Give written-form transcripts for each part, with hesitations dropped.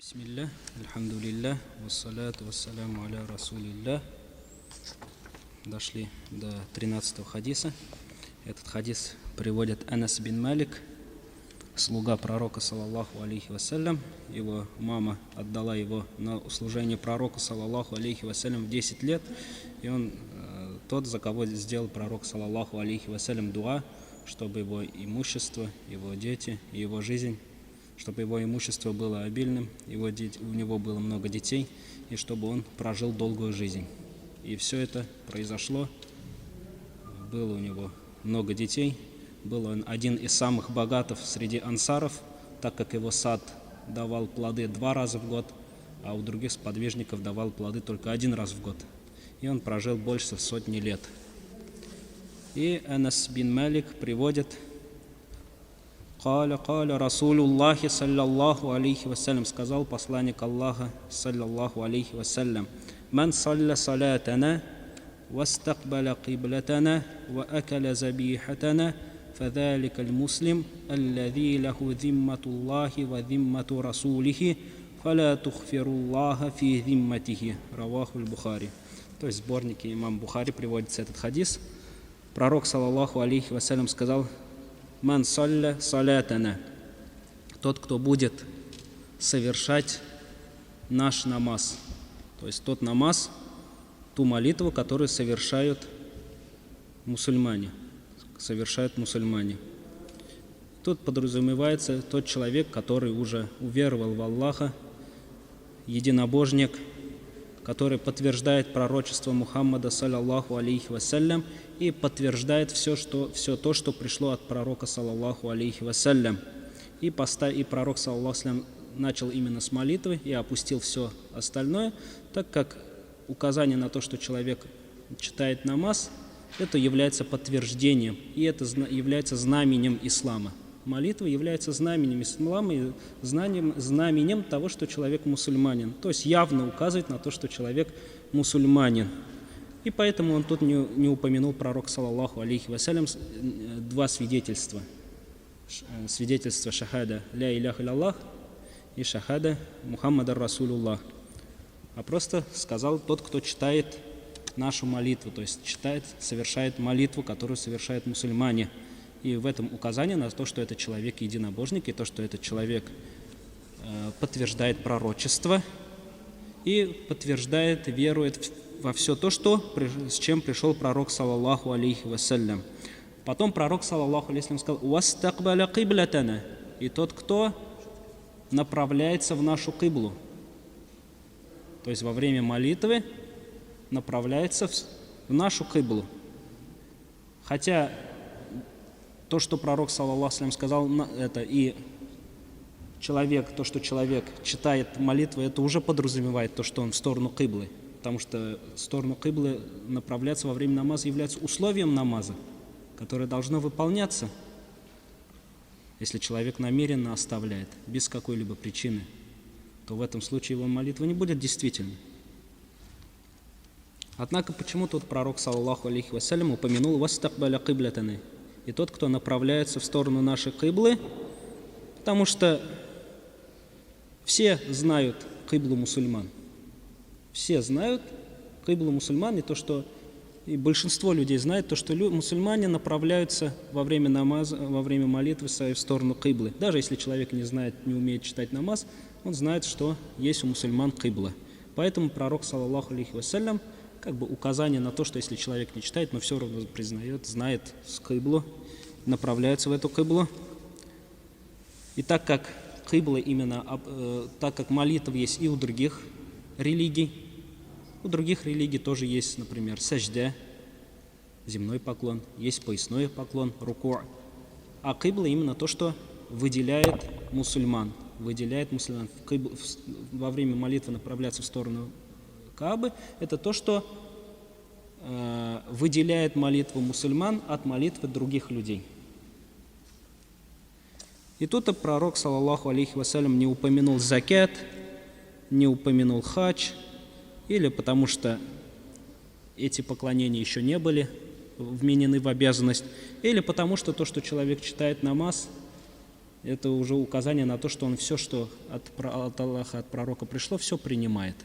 Бисмилля, альхамдулилля, вассаляту вассаляму аля расулилля. Дошли до 13-го хадиса. Этот хадис приводит Анас бин Малик, слуга пророка, саллаллаху алейхи вассалям. Его мама отдала его на услужение пророку, саллаллаху алейхи вассалям, в 10 лет. И он тот, за кого сделал пророк, саллаллаху алейхи вассалям, дуа, чтобы его имущество, его дети и его жизнь, чтобы его имущество было обильным, у него было много детей, и чтобы он прожил долгую жизнь. И все это произошло. Было у него много детей. Был он один из самых богатых среди ансаров, так как его сад давал плоды 2 раза в год, а у других сподвижников давал плоды только 1 раз в год. И он прожил больше 100 лет. И Анас бин Малик приводит: «Каля Расулуллахи саллаллаху алейхи вассалям», сказал посланник Аллаха, саллаллаху алейхи вассалям: «Ман салля салятана, вастакбаля киблатана, ва акаля забихатана, фадалика аль-муслим, аллади лаху зимматуллахи ва зиммату расулихи, фаля тухфируллаха фи зимматихи». Раваху аль-Бухари. То есть в сборнике имам Бухари приводится этот хадис. Пророк, саллаллаху алейхи вассалям, сказал: «Ман салля салятана», тот, кто будет совершать наш намаз, то есть тот намаз, ту молитву, которую совершают мусульмане. Тут подразумевается тот человек, который уже уверовал в Аллаха, единобожник, который подтверждает пророчество Мухаммада, саллаллаху алейхи вассалям, и подтверждает все то, что пришло от пророка, саллаллаху алейхи вассалям. И пророк, саллаллаху алейхи вассалям, начал именно с молитвы и опустил все остальное, так как указание на то, что человек читает намаз, это является подтверждением, и это является знаменем ислама. Молитва является знаменем ислама и знаменем того, что человек мусульманин. То есть явно указывает на то, что человек мусульманин. И поэтому он тут не упомянул пророк, саллаллаху алейхи вассалям, 2 свидетельства. Свидетельство шахада ля иляха илляллах и шахада Мухаммадар Расулуллах. А просто сказал тот, кто читает нашу молитву, то есть совершает молитву, которую совершают мусульмане. И в этом указание на то, что этот человек единобожник, и то, что этот человек подтверждает пророчество и подтверждает, верует во все то, с чем пришел пророк, саллаллаху алейхи вассалям. Потом пророк, саллаллаху алейхи вассалям, сказал: «Вастакбаля киблатана», и тот, кто направляется в нашу киблу, то есть во время молитвы направляется в нашу киблу. Хотя то, что пророк, саллаллаху алейхи вассалям, сказал, это и то, что человек читает молитву, это уже подразумевает то, что он в сторону киблы. Потому что в сторону киблы направляться во время намаза является условием намаза, которое должно выполняться, если человек намеренно оставляет, без какой-либо причины, то в этом случае его молитва не будет действительной. Однако почему тут пророк, саллаллаху алейхи вассалям, упомянул «вастакбаля киблатаны», и тот, кто направляется в сторону нашей киблы, потому что все знают киблу мусульман. Все знают киблу мусульман, и большинство людей знает то, что мусульмане направляются во время намаза, во время молитвы в сторону киблы. Даже если человек не умеет читать намаз, он знает, что есть у мусульман кибла. Поэтому пророк, саллаллаху алейхи вассалям, указание на то, что если человек не читает, но все равно знает с киблу, направляется в эту киблу. И так как молитва есть и у других религий, тоже есть, например, сажда, земной поклон, есть поясной поклон, руку'. А кибла именно то, что выделяет мусульман. Во время молитвы направляться в сторону Каабы, это то, что выделяет молитву мусульман от молитвы других людей. И тут пророк, саллаллаху алейхи вассалям, не упомянул закят, не упомянул хадж, или потому что эти поклонения еще не были вменены в обязанность, или потому что то, что человек читает намаз, Это уже указание на то, что он все, что от Аллаха, от пророка пришло, все принимает.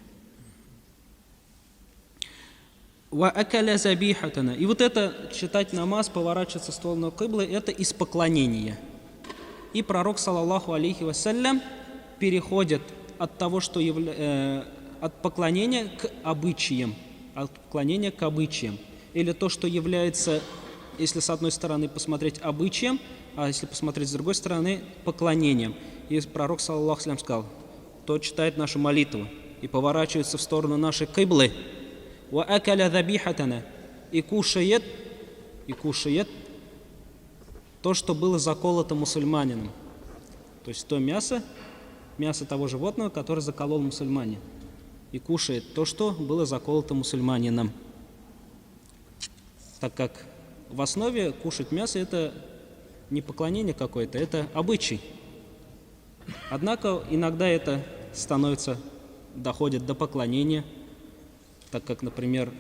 И вот это читать намаз, поворачиваться в сторону киблы, это из поклонения. И пророк, саллаллаху алейхи вассалям, переходит от того, что от поклонения к обычаям. От поклонения к обычаям. Или то, что является, если с одной стороны посмотреть обычаем, а если посмотреть с другой стороны поклонением. И пророк, саллаллаху алейхи вассалям, сказал: кто читает нашу молитву и поворачивается в сторону нашей киблы, и кушает то, что было заколото мусульманином. То есть то мясо того животного, которое заколол мусульманин. И кушает то, что было заколото мусульманином. Так как в основе кушать мясо — это не поклонение какое-то, это обычай. Однако иногда это доходит до поклонения, так как, например,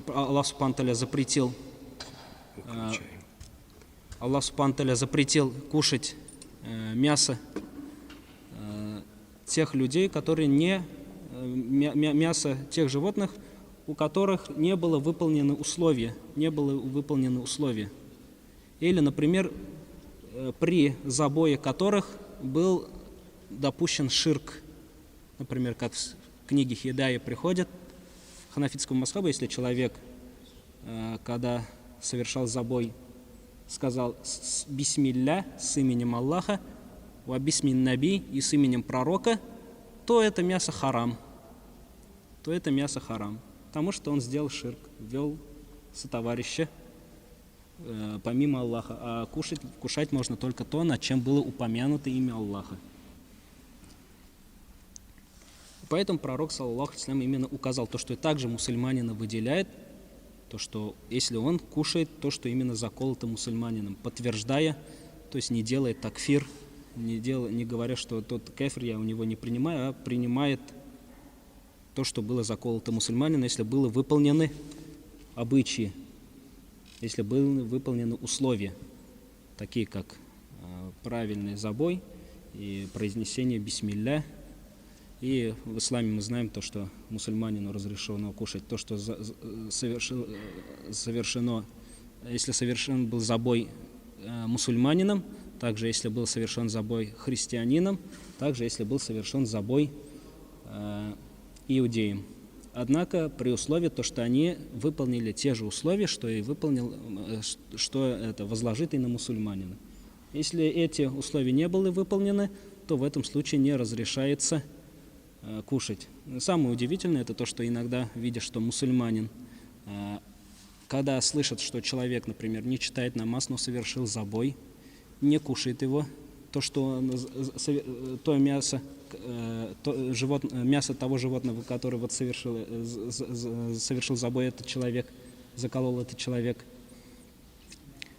Аллах Субхану ва Тааля запретил кушать мясо тех людей, которые мясо тех животных, у которых не было выполнены условия. Или, например, при забое которых был допущен ширк. Например, как в книге Хидая приходит в ханафитском мазхабе, если человек, когда совершал забой, сказал «Бисмилля» с именем Аллаха, «Ва бисмин наби» и с именем пророка, то это мясо харам. Потому что он сделал ширк, ввел сотоварища помимо Аллаха. А кушать можно только то, над чем было упомянуто имя Аллаха. Поэтому пророк, саллаллаху алейхи ва саллям, именно указал то, что также мусульманина выделяет, то, что если он кушает то, что именно заколото мусульманином, подтверждая, то есть не делает такфир, не говоря, что тот кафир я у него не принимаю, а принимает то, что было заколото мусульманином, если были выполнены обычаи, если были выполнены условия, такие как правильный забой и произнесение бисмилля. И в исламе мы знаем то, что мусульманину разрешено кушать то, что совершено, если совершен был забой мусульманином, также если был совершен забой христианином, также если был совершен забой иудеем. Однако при условии, то, что они выполнили те же условия, что это возложит и на мусульманина. Если эти условия не были выполнены, то в этом случае не разрешается кушать. Самое удивительное — это то, что иногда видишь, что мусульманин, когда слышит, что человек, например, не читает намаз, но совершил забой, не кушает его, то мясо того животного, который совершил забой этот человек, заколол этот человек,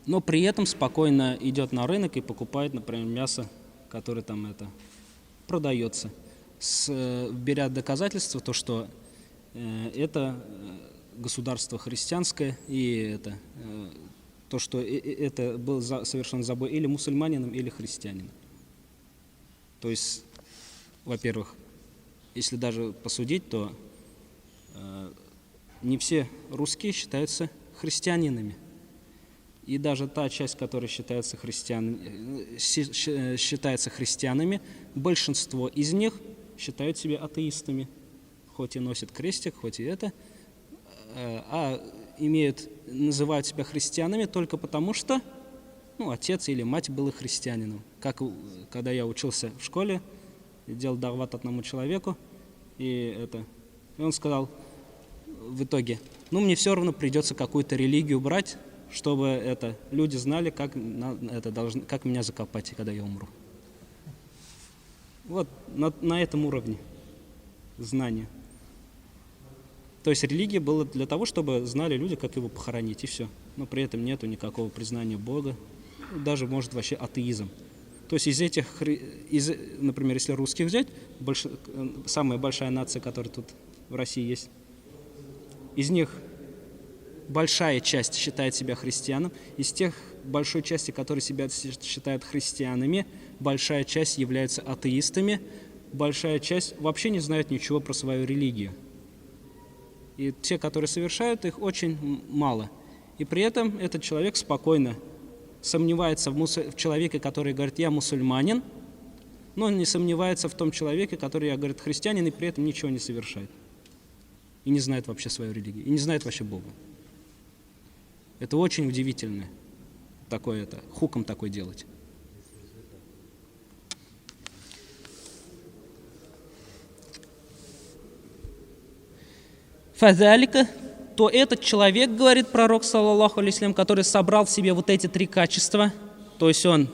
но при этом спокойно идет на рынок и покупает, например, мясо, которое там продается, беря доказательства, то, что это государство христианское, и то, что это был совершен забой или мусульманином, или христианином. То есть, во-первых, если даже посудить, то не все русские считаются христианинами. И даже та часть, которая считается христианами, большинство из них считают себя атеистами, хоть и носят крестик, хоть и называют себя христианами только потому, что отец или мать были христианином. Как когда я учился в школе, делал дават одному человеку, и он сказал в итоге: мне все равно придется какую-то религию брать, чтобы люди знали, как меня закопать, когда я умру. Вот на этом уровне знания. То есть религия была для того, чтобы знали люди, как его похоронить, и все. Но при этом нету никакого признания Бога, даже может вообще атеизм. То есть например, если русских взять, самая большая нация, которая тут в России есть, из них большая часть считает себя христианом, из тех большой части, которые себя считают христианами, большая часть является атеистами, большая часть вообще не знает ничего про свою религию. И те, которые совершают их, очень мало. И при этом этот человек спокойно сомневается в человеке, который говорит: я мусульманин, но он не сомневается в том человеке, который говорит христианин, и при этом ничего не совершает. И не знает вообще свою религию, и не знает вообще Бога. Это очень удивительно, хуком такой делать. Фазалика, то этот человек, говорит пророк, саллаллаху алейхи, который собрал в себе вот эти три качества, то есть он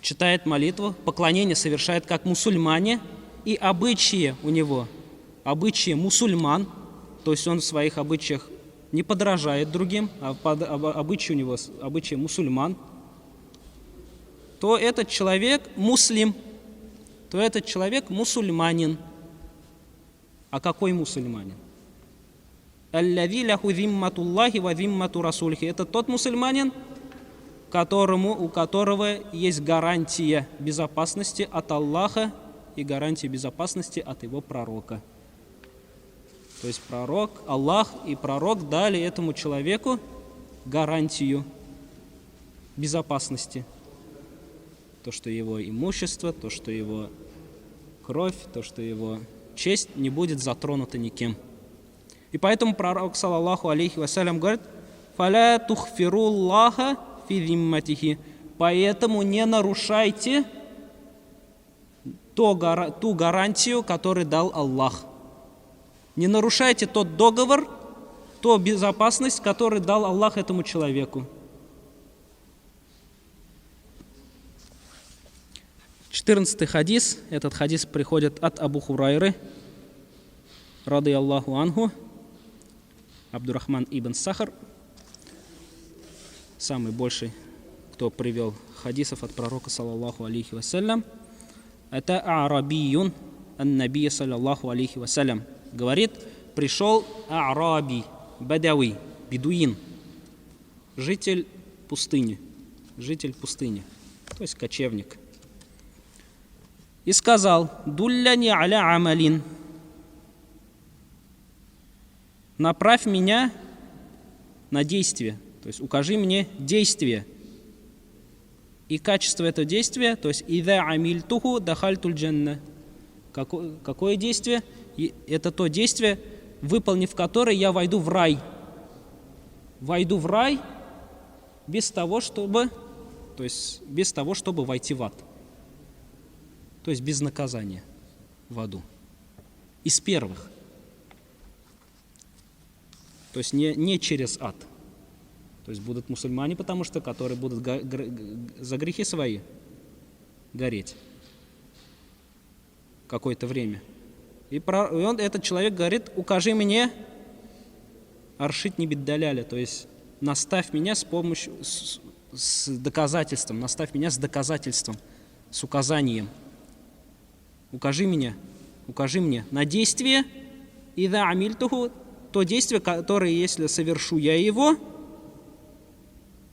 читает молитву, поклонение совершает как мусульмане, и обычаи у него, обычаи мусульман, то есть он в своих обычаях не подражает другим, а обычаи у него обычаи мусульман, то этот человек муслим, то этот человек мусульманин. А какой мусульманин? Аллави ляху зимматуллахи ва зиммату расулихи. Это тот мусульманин, у которого есть гарантия безопасности от Аллаха и гарантия безопасности от его пророка. То есть Аллах и пророк дали этому человеку гарантию безопасности. То, что его имущество, то, что его кровь, то, что его честь не будет затронута никем. И поэтому пророк, саллаллаху алейхи вассалям, говорит: «Фаля тухфируллаха фи зимматихи». Поэтому не нарушайте ту гарантию, которую дал Аллах. Не нарушайте тот договор, ту безопасность, которую дал Аллах этому человеку. 14-й хадис. Этот хадис приходит от Абу Хурайры, рады Аллаху анху, Абдурахман ибн Сахар, самый больший, кто привел хадисов от пророка, саллаллаху алейхи вассалям. Это А'рабиюн ан-Набия, саллаллаху алейхи вассалям. Говорит: пришел А'раби, бадави, бедуин, житель пустыни, то есть кочевник. И сказал: «Дулляни аля амалин». Направь меня на действие, то есть укажи мне действие. И качество этого действия, то есть «Иза амильтуху дахальтуль джанна». Какое действие? Это то действие, выполнив которое я войду в рай. Войду в рай без того, чтобы войти в ад. То есть без наказания в аду. Из первых. То есть не через ад. То есть будут мусульмане, которые будут за грехи свои гореть какое-то время. И этот человек говорит: укажи мне аршит не биддаляля, то есть наставь меня с доказательством, с указанием. Укажи мне на действие, ида амильтуху, то действие, которое, если совершу я его,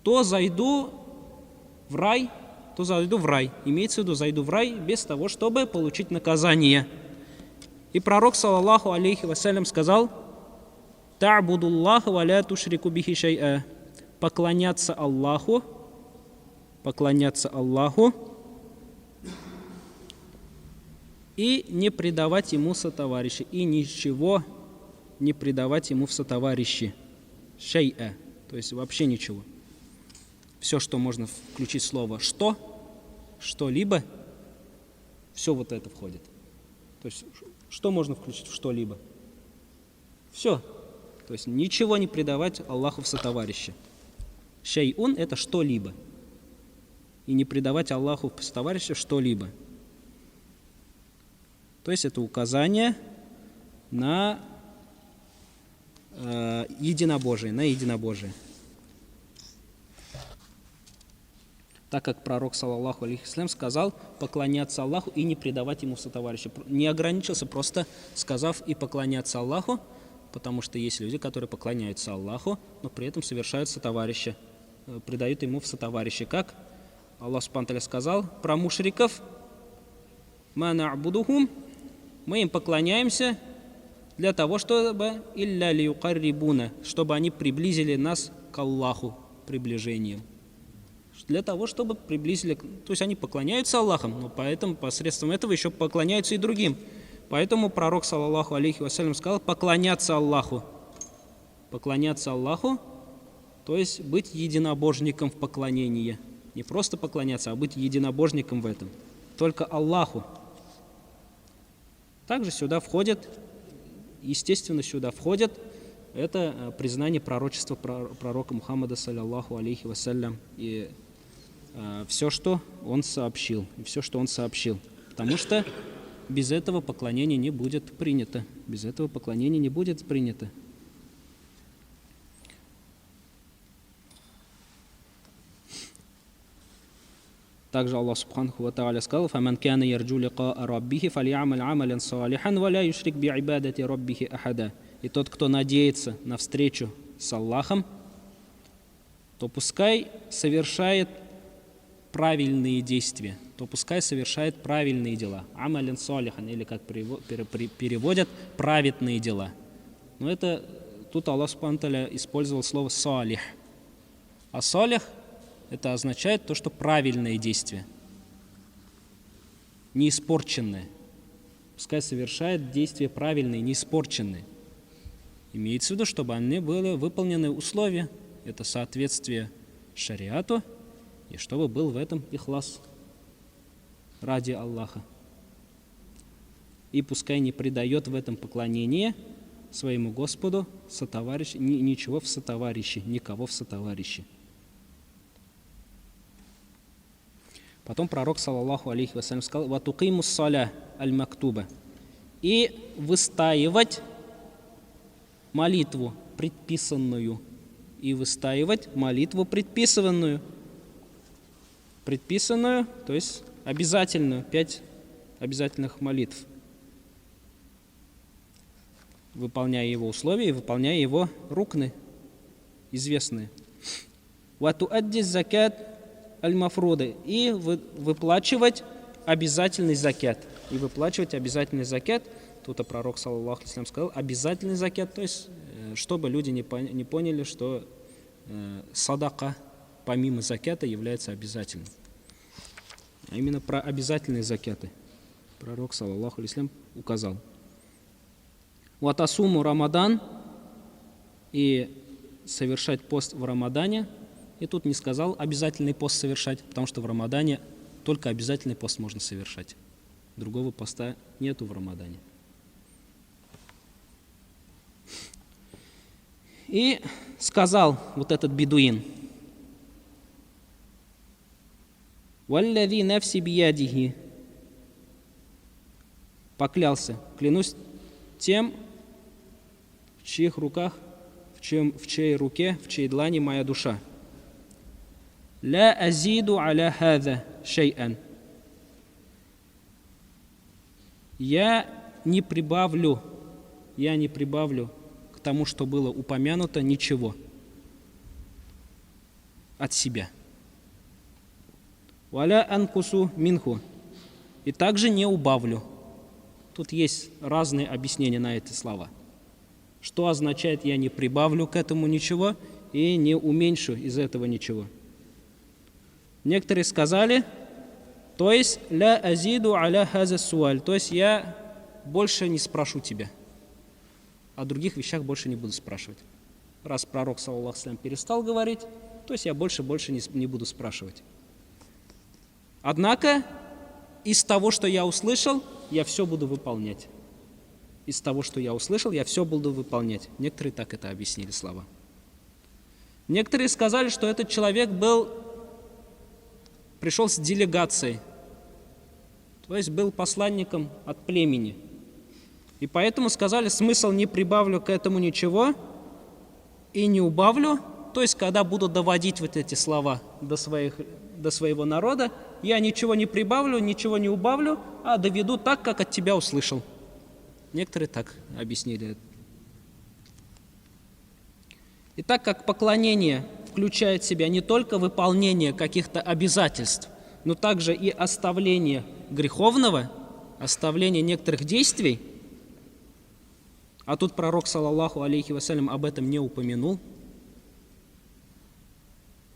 то зайду в рай. Имеется в виду, зайду в рай без того, чтобы получить наказание. И пророк, саллаллаху алейхи вассалям, сказал: «Та'будуллаха ва ля тушрику бихи шай'a». Поклоняться Аллаху и не предавать ему сотоварища, и ничего не предавать ему в сотоварищи. Шай'a, то есть вообще ничего. Все, что можно включить слово что-либо, все вот это входит. То есть что можно включить в что-либо? Все. То есть ничего не предавать Аллаху в сотоварищи. Шай'ун — это что-либо. И не предавать Аллаху в сотоварищи что-либо. То есть это указание на единобожие, Так как пророк, саллаллаху алейхи вассалям, сказал поклоняться Аллаху и не предавать ему сотоварища. Не ограничился, просто сказав и поклоняться Аллаху, потому что есть люди, которые поклоняются Аллаху, но при этом совершают сотоварища предают ему в сотоварищи. Как Аллах Субхану ва Тааля сказал про мушриков: «Ма на'будухум», мы им поклоняемся для того, чтобы илля лиюкаррибуна, чтобы они приблизили нас к Аллаху, приближением. Для того, чтобы приблизили, то есть они поклоняются Аллахам, но поэтому посредством этого еще поклоняются и другим. Поэтому пророк, саллаллаху алейхи вассалям, сказал поклоняться Аллаху. Поклоняться Аллаху, то есть быть единобожником в поклонении. Не просто поклоняться, а быть единобожником в этом. Только Аллаху. Также сюда входит, естественно, это признание пророчества пророка Мухаммада, саллаллаху алейхи вассалям, и все, что он сообщил, потому что без этого поклонение не будет принято. Также Аллах Субханаху ва Тааля сказал: «Фаман кана ярджу ликаа раббихи фальямаль амалян салихан ва ля юшрик би'ибадати раббихи ахада». И тот, кто надеется на встречу с Аллахом, то пускай совершает правильные действия, правильные дела. Амалян салихан, или как переводят, праведные дела. Но это тут Аллах Субхану ва Тааля использовал слово салих. А салих это означает то, что правильное действие, не испорченное. Пускай совершает действия правильные, не испорченные. Имеется в виду, чтобы они были выполнены условия, это соответствие шариату, и чтобы был в этом ихлас ради Аллаха. И пускай не предает в этом поклонение своему Господу никого в сотоварищи. Потом пророк, саллаллаху алейхи вассалям, сказал: «Ватукимус саля аль-мактуба», и выстаивать молитву предписанную. Предписанную, то есть обязательную, 5 обязательных молитв. Выполняя его условия и выполняя его рукны, известные. «Ватуадди закят аль-мафруды», и выплачивать обязательный закят. Тут пророк, саллаллаху алейхи ва саллям, сказал обязательный закят, то есть чтобы люди не поняли, что садака помимо закята является обязательным. А именно про обязательные закяты пророк, саллаллаху алейхи ва саллям, указал. «Ватасуму рамадан», и совершать пост в Рамадане. И тут не сказал обязательный пост совершать, потому что в Рамадане только обязательный пост можно совершать. Другого поста нету в Рамадане. И сказал вот этот бедуин: «Валлади нафси биядихи», поклялся, клянусь тем, в чьих руках, в чьей руке, в чьей длани моя душа. «Ла азиду аля хаза шай'ан», я не прибавлю к тому, что было упомянуто, ничего от себя. «Валя анкусу минху», и также не убавлю. Тут есть разные объяснения на эти слова. Что означает «я не прибавлю к этому ничего» и «не уменьшу из этого ничего». Некоторые сказали, то есть «ля азиду аля хаза суаль», то есть я больше не спрошу тебя, о других вещах больше не буду спрашивать. Раз пророк, саллаллаху алейхи ва саллям, перестал говорить, то есть я больше не буду спрашивать. Однако из того, что я услышал, я все буду выполнять. Некоторые так это объяснили слова. Некоторые сказали, что этот человек пришел с делегацией, то есть был посланником от племени. И поэтому сказали, смысл «не прибавлю к этому ничего» и «не убавлю», то есть когда буду доводить вот эти слова до своего народа, я ничего не прибавлю, ничего не убавлю, а доведу так, как от тебя услышал. Некоторые так объяснили это. И так как поклонение включает в себя не только выполнение каких-то обязательств, но также и оставление греховного, оставление некоторых действий. А тут пророк, саллаллаху алейхи вассалям, об этом не упомянул.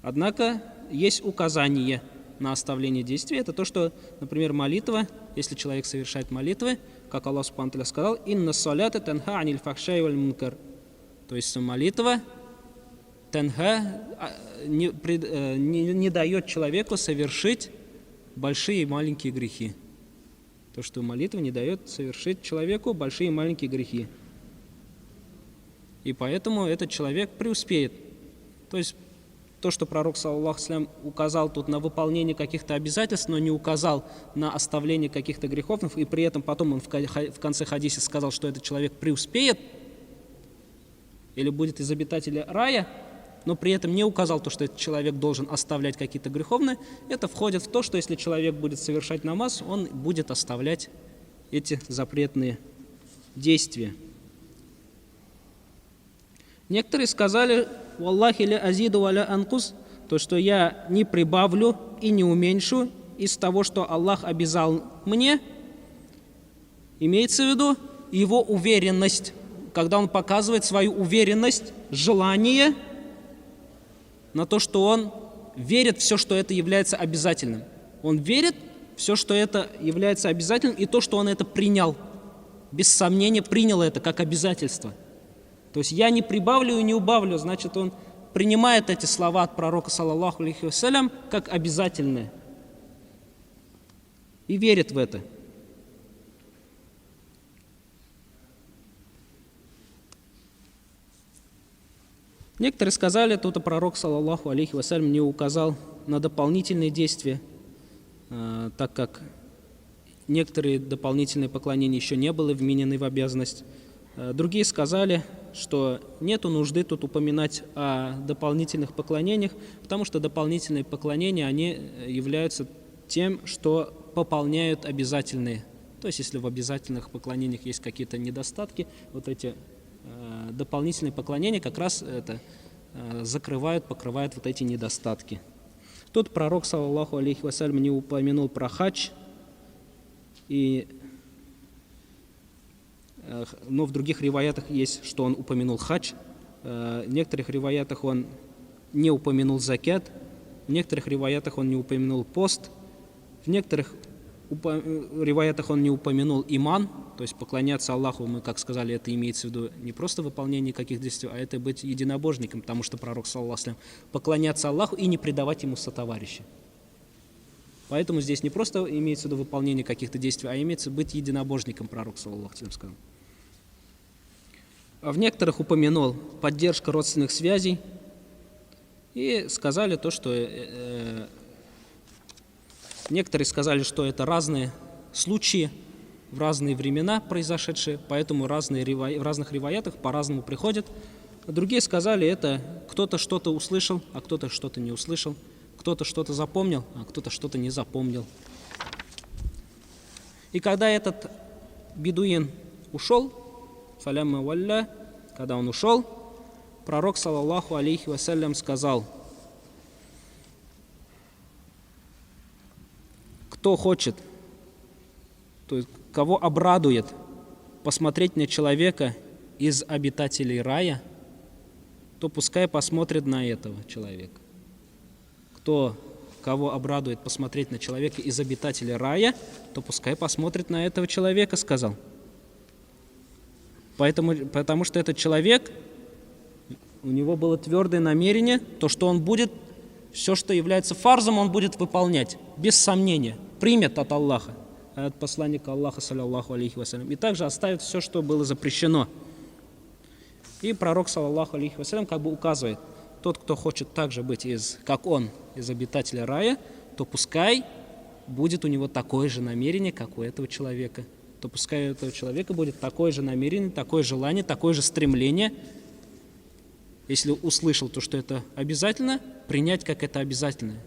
Однако есть указание на оставление действий. Это то, что, например, молитва, если человек совершает молитвы, как Аллах Субхану ва Тааля сказал, «Инна салята танха аниль фахшай валь мункар». То есть молитва не дает человеку совершить большие и маленькие грехи. То, что молитва не дает совершить человеку большие и маленькие грехи. И поэтому этот человек преуспеет. То есть то, что пророк, саллаллаху алейхи ва саллям, указал тут на выполнение каких-то обязательств, но не указал на оставление каких-то грехов, и при этом потом он в конце хадиса сказал, что этот человек преуспеет или будет из обитателей рая, но при этом не указал то, что этот человек должен оставлять какие-то греховные, это входит в то, что если человек будет совершать намаз, он будет оставлять эти запретные действия. Некоторые сказали, «Валлахи ля азиду ва ля анкус», то, что я не прибавлю и не уменьшу из того, что Аллах обязал мне, имеется в виду его уверенность, когда он показывает свою уверенность, желание на то, что он верит в все, что это является обязательным. Он верит в все, что это является обязательным, и то, что он это принял, без сомнения принял это как обязательство. То есть я не прибавлю и не убавлю, значит, он принимает эти слова от пророка, саллаллаху алейхи вассалям, как обязательные. И верит в это. Некоторые сказали, тут пророк, саллаллаху алейхи вассалям, не указал на дополнительные действия, так как некоторые дополнительные поклонения еще не были вменены в обязанность. Другие сказали, что нету нужды тут упоминать о дополнительных поклонениях, потому что дополнительные поклонения, они являются тем, что пополняют обязательные. То есть, если в обязательных поклонениях есть какие-то недостатки, вот эти дополнительные поклонения как раз это покрывают вот эти недостатки. Тут пророк, саллаллаху алейхи вассалям, не упомянул про хадж, но в других риваятах есть, что он упомянул хадж. В некоторых риваятах он не упомянул закят, в некоторых риваятах он не упомянул пост, в некоторых риваятах он не упомянул иман, то есть поклоняться Аллаху, мы, как сказали, это имеется в виду не просто выполнение каких действий, а это быть единобожником, потому что пророк, саллаллаху алейхи ва саллям, поклоняться Аллаху и не предавать ему сотоварища. Поэтому здесь не просто имеется в виду выполнение каких-то действий, а имеется в виду быть единобожником, пророк, саллаллаху алейхи ва саллям, сказал. А в некоторых упомянул поддержка родственных связей и сказали то, что некоторые сказали, что это разные случаи в разные времена произошедшие, поэтому в разных риваятах по-разному приходят. А другие сказали, это кто-то что-то услышал, а кто-то что-то не услышал, кто-то что-то запомнил, а кто-то что-то не запомнил. И когда этот бедуин ушел, фалямма валля, когда он ушел, пророк, саллаллаху алейхи вассалям, сказал: кто хочет, то есть кого обрадует посмотреть на человека из обитателей рая, то пускай посмотрит на этого человека. Кого обрадует посмотреть на человека из обитателей рая, то пускай посмотрит на этого человека, сказал. Потому что этот человек, у него было твердое намерение, то, что он будет, все, что является фарзом, он будет выполнять, без сомнения, примет от Аллаха, от посланника Аллаха, саллаллаху алейхи вассалям, и также оставит все, что было запрещено. И пророк, саллаллаху алейхи вассалям, как бы указывает, тот, кто хочет также быть как он, из обитателя рая, то пускай будет у него такое же намерение, как у этого человека. То пускай у этого человека будет такое же намерение, такое желание, такое же стремление, если услышал то, что это обязательно, принять как это обязательное.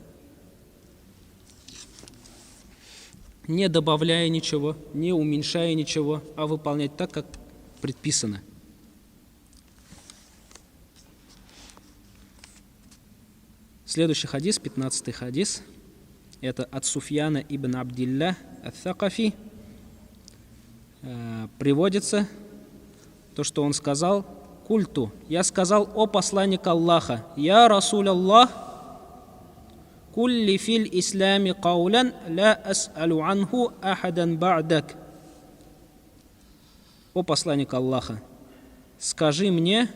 Не добавляя ничего, не уменьшая ничего, а выполнять так, как предписано. Следующий хадис, 15-й хадис, это от Суфьяна ибн Абдилля ат-Thaqафи. Приводится то, что он сказал: «Культу, я сказал, о посланник Аллаха, я Расуль Аллах, кулли фил ислами каулян, ля ас'алю анху ахадан ба'дак». О посланник Аллаха, скажи мне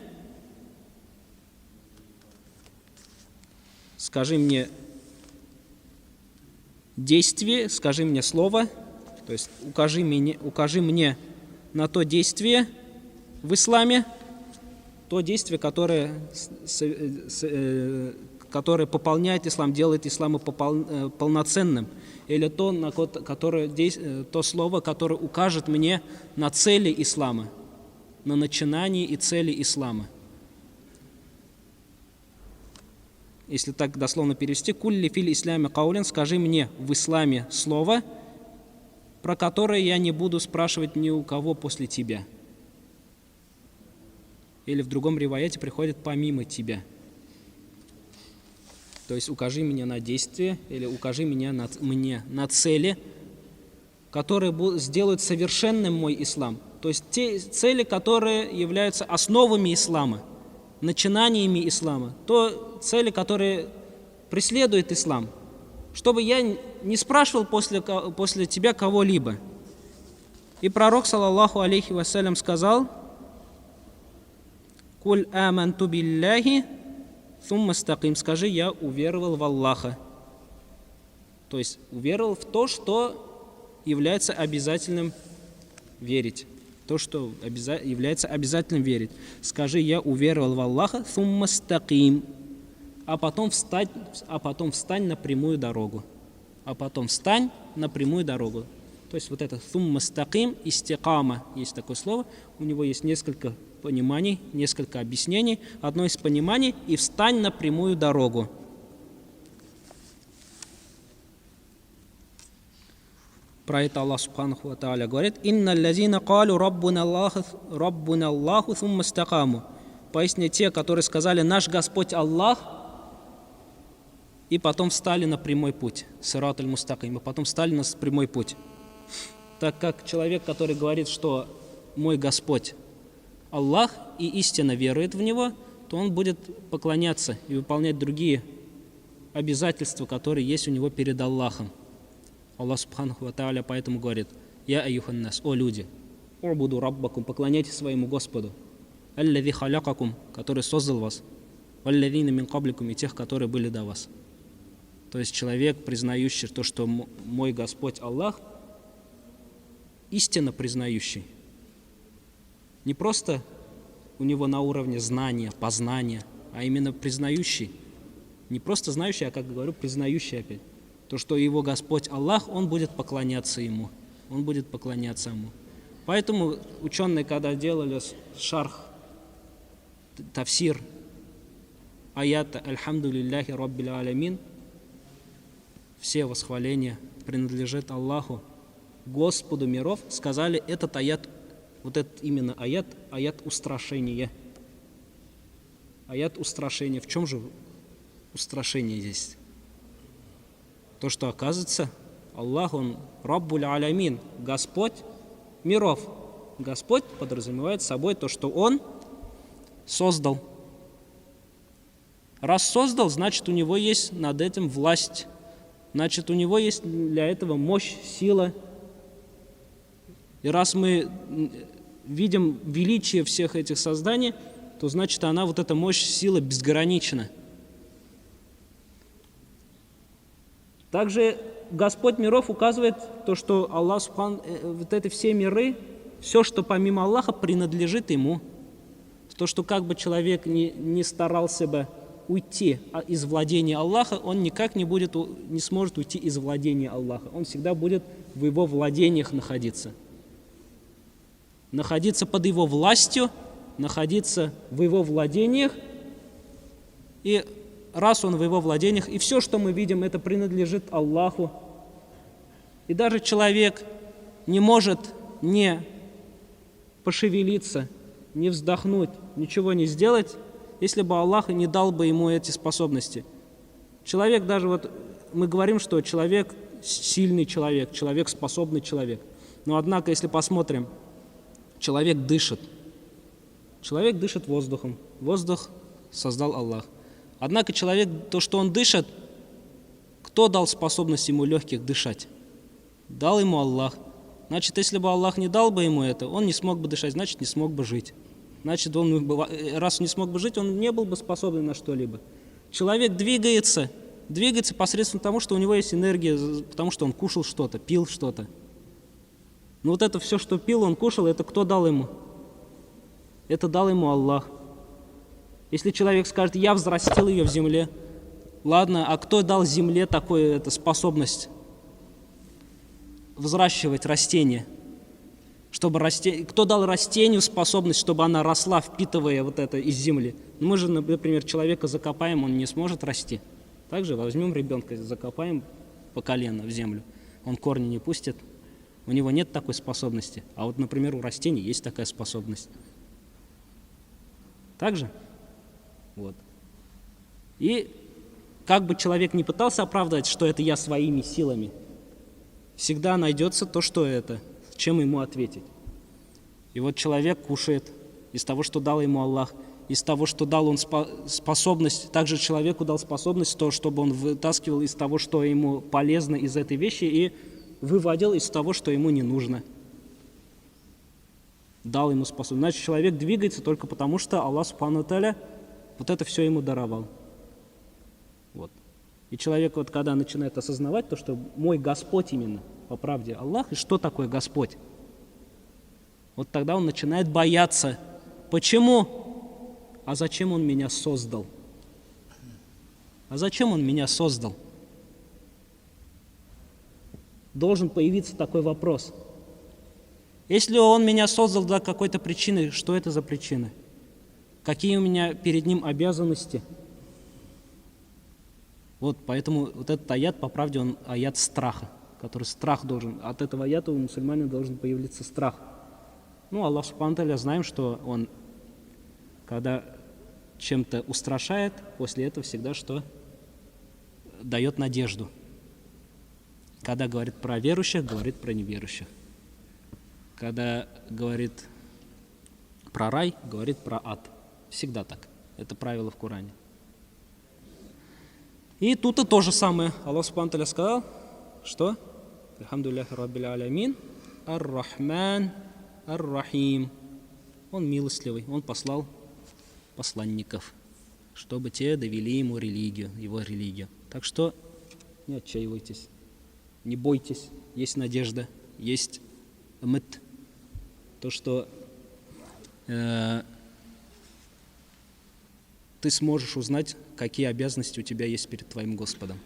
действие, скажи мне слово, то есть укажи мне на то действие в исламе, то действие, которое пополняет ислам, делает ислам полноценным, или то слово, которое укажет мне на цели ислама, на начинание и цели ислама. Если так дословно перевести, «Кулли фил исляме каулин», скажи мне в исламе слово, про которое я не буду спрашивать ни у кого после тебя. Или в другом риваяте приходит «помимо тебя». То есть укажи мне на действие или укажи мне на цели, которые сделают совершенным мой ислам. То есть те цели, которые являются основами ислама, начинаниями ислама, то цели, которые преследуют ислам, чтобы я не спрашивал после тебя кого-либо. И пророк, саллаллаху алейхи вассалям, сказал: «Куль аманту билляхи, сумма стаким», скажи, я уверовал в Аллаха. То есть уверовал в то, что является обязательным верить. То, что является обязательным верить. Скажи, я уверовал в Аллаха, сумма стаким, а потом встань на прямую дорогу. То есть вот это сумма стаким, истикама, есть такое слово, у него есть несколько пониманий, несколько объяснений. Одно из пониманий — и встань на прямую дорогу. Про это Аллах Субханаху ва Тааля говорит: «Инна лазина калу раббуна Аллаху сумма стакаму». Поясни, те, которые сказали «наш Господь Аллах», и потом встали на прямой путь. Сират аль-мустаким, и потом встали на прямой путь. Так как человек, который говорит, что мой Господь Аллах и истинно верует в Него, то он будет поклоняться и выполнять другие обязательства, которые есть у него перед Аллахом. Аллах Субханаху ва Тааля поэтому говорит: «Я аюханнас, о люди, убуду раббакум, поклоняйтесь своему Господу, аллази халякакум, который создал вас, валлазина мин кабликум, и тех, которые были до вас». То есть человек, признающий то, что мой Господь Аллах, истинно признающий. Не просто у него на уровне знания, познания, а именно признающий. Не просто знающий, а, как говорю, признающий опять. То, что его Господь Аллах, он будет поклоняться ему. Поэтому ученые, когда делали шарх, тафсир аята «Альхамдулиллахи Раббил Алямин», все восхваления принадлежат Аллаху, Господу миров, сказали этот аят, вот этот именно аят устрашения. Аят устрашения. В чем же устрашение здесь? То, что оказывается, Аллах, Он Раббуль Алямин, Господь миров. Господь подразумевает собой то, что Он создал. Раз создал, значит, у Него есть над этим власть. Значит, у Него есть для этого мощь, сила. И раз мы видим величие всех этих созданий, то значит, она, вот эта мощь, сила безгранична. Также Господь миров указывает то, что Аллах Субхан, вот эти все миры, все, что помимо Аллаха, принадлежит Ему. То, что как бы человек не старался бы уйти из владения Аллаха, он никак не сможет уйти из владения Аллаха. Он всегда будет в Его владениях находиться. Находиться под Его властью, находиться в Его владениях. И раз Он в Его владениях, и все, что мы видим, это принадлежит Аллаху. И даже человек не может не пошевелиться, не вздохнуть, ничего не сделать, если бы Аллах не дал бы ему эти способности. Человек даже вот, мы говорим, что человек сильный человек, человек способный человек. Но однако, если посмотрим, человек дышит воздухом. Воздух создал Аллах. Однако человек, то, что он дышит, кто дал способность ему легких дышать? Дал ему Аллах. Значит, если бы Аллах не дал бы ему это, он не смог бы дышать, значит, не смог бы жить. Значит, раз не смог бы жить, он не был бы способен на что-либо. Человек двигается посредством того, что у него есть энергия, потому что он кушал что-то, пил что-то. Но вот это все, что пил, он кушал, это кто дал ему? Это дал ему Аллах. Если человек скажет, я взрастил ее в земле, ладно, а кто дал земле такую способность взращивать растения? Кто дал растению способность, чтобы она росла, впитывая вот это из земли? Мы же, например, человека закопаем, он не сможет расти. Также возьмем ребенка, закопаем по колено в землю, он корни не пустит, у него нет такой способности. А вот, например, у растений есть такая способность. Так же? Вот. И как бы человек не пытался оправдать, что это я своими силами, всегда найдется то, что это, чем ему ответить. И вот человек кушает из того, что дал ему Аллах, из того, что дал он способность, также человеку дал способность, то, чтобы он вытаскивал из того, что ему полезно из этой вещи, и выводил из того, что ему не нужно. Дал ему способность. Значит, человек двигается только потому, что Аллах Субхану ва Тааля вот это все ему даровал. Вот. И человек, вот, когда начинает осознавать то, что мой Господь именно, по правде Аллах, и что такое Господь, вот тогда он начинает бояться. Почему? А зачем он меня создал? А зачем он меня создал? Должен появиться такой вопрос. Если он меня создал для какой-то причины, что это за причина? Какие у меня перед ним обязанности? Вот поэтому вот этот аят, по правде, он аят страха, который страх должен. От этого аята у мусульманина должен появиться страх. Ну, Аллах Субхану ва Тааля, знаем, что он, когда чем-то устрашает, после этого всегда что? Дает надежду. Когда говорит про верующих, говорит про неверующих. Когда говорит про рай, говорит про ад. Всегда так. Это правило в Коране. И тут и то же самое. Аллах Субхану ва Тааля сказал, что Альхамдулиллахи Раббил Алямин, Ар-Рахман, Ар-Рахим. Он милостливый, он послал посланников, чтобы те довели ему религию, его религию. Так что не отчаивайтесь, не бойтесь, есть надежда, есть мыт, то, что ты сможешь узнать, какие обязанности у тебя есть перед твоим Господом.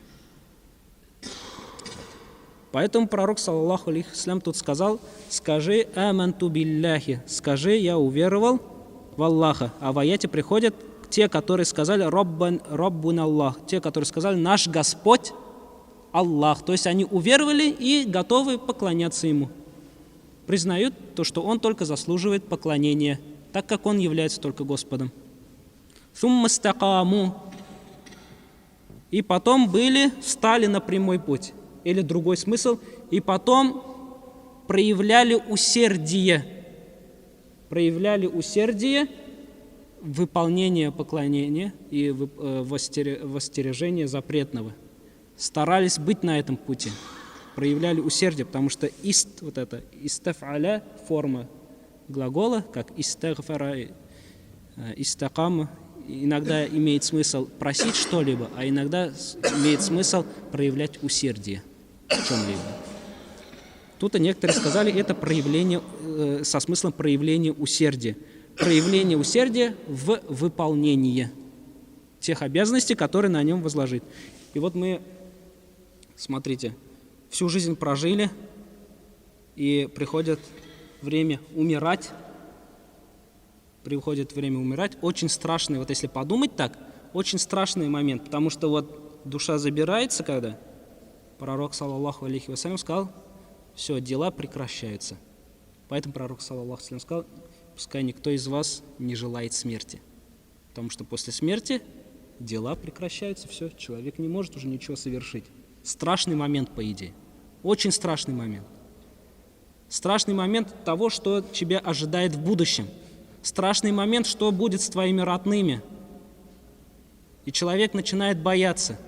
Поэтому пророк, саллаллаху алейхи вассалям, тут сказал, скажи аманту билляхи, скажи, я уверовал в Аллаха. А в аяте приходят те, которые сказали Раббун Аллах, те, которые сказали наш Господь Аллах. То есть они уверовали и готовы поклоняться Ему. Признают то, что Он только заслуживает поклонения, так как Он является только Господом. Сумма стакаму. И потом встали на прямой путь. Или другой смысл. И потом проявляли усердие. Проявляли усердие в выполнении поклонения и востережения запретного. Старались быть на этом пути. Проявляли усердие, потому что вот это истаф'аля, форма глагола, как истагфара, истакама, иногда имеет смысл просить что-либо, а иногда имеет смысл проявлять усердие в чем-либо. Тут некоторые сказали, это проявление со смыслом проявления усердия. Проявление усердия в выполнении тех обязанностей, которые на нем возложит. И вот мы, смотрите, всю жизнь прожили, и приходит время умирать. Очень страшный, вот если подумать так, очень страшный момент, потому что вот душа забирается, когда пророк, саллаллаху алейхи вассалям, сказал, все, дела прекращаются. Поэтому пророк, саллаллаху алейхи вассалям, сказал, пускай никто из вас не желает смерти, потому что после смерти дела прекращаются, все, человек не может уже ничего совершить. Страшный момент, по идее. Очень страшный момент. Страшный момент того, что тебя ожидает в будущем. Страшный момент, что будет с твоими родными. И человек начинает бояться.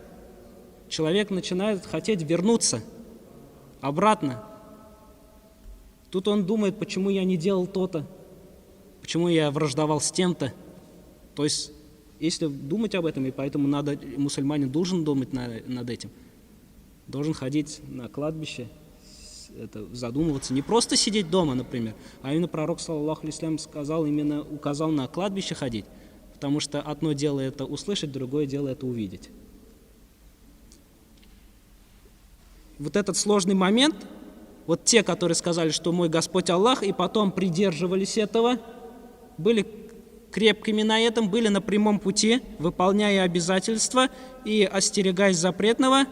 Человек начинает хотеть вернуться обратно. Тут он думает, почему я не делал то-то, почему я враждовал с тем-то. То есть, если думать об этом, и поэтому мусульманин должен думать над этим, должен ходить на кладбище, задумываться, не просто сидеть дома, например, а именно пророк, саллаллаху алейхи ва саллям, указал на кладбище ходить, потому что одно дело это услышать, другое дело это увидеть. Вот этот сложный момент, вот те, которые сказали, что мой Господь Аллах, и потом придерживались этого, были крепкими на этом, были на прямом пути, выполняя обязательства и остерегаясь запретного,